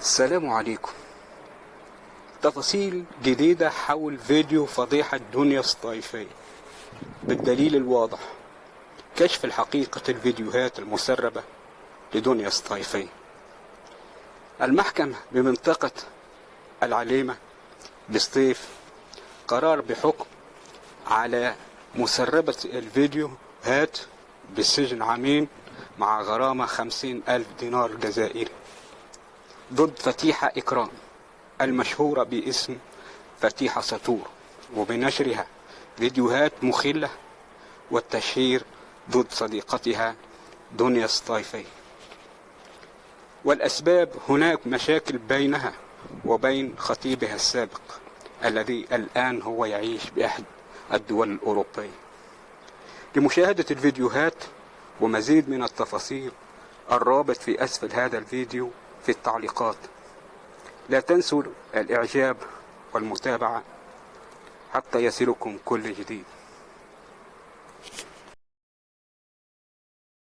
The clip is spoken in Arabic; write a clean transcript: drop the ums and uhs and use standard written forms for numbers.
السلام عليكم. تفاصيل جديدة حول فيديو فضيحة دنيا الصيفية بالدليل الواضح: كشف الحقيقة الفيديوهات المسربة لدنيا الصيفية. المحكمة بمنطقة العليمة بسطيف قرار بحكم على مسربة الفيديوهات بالسجن عامين مع غرامة 50,000 دينار جزائري ضد فتيحة إكرام المشهورة باسم فتيحة سطور، وبنشرها فيديوهات مخلة والتشهير ضد صديقتها دنيا الصيفية. والأسباب: هناك مشاكل بينها وبين خطيبها السابق الذي الآن هو يعيش بأحد الدول الأوروبية. لمشاهدة الفيديوهات ومزيد من التفاصيل الرابط في أسفل هذا الفيديو في التعليقات. لا تنسوا الإعجاب والمتابعة حتى يصلكم كل جديد.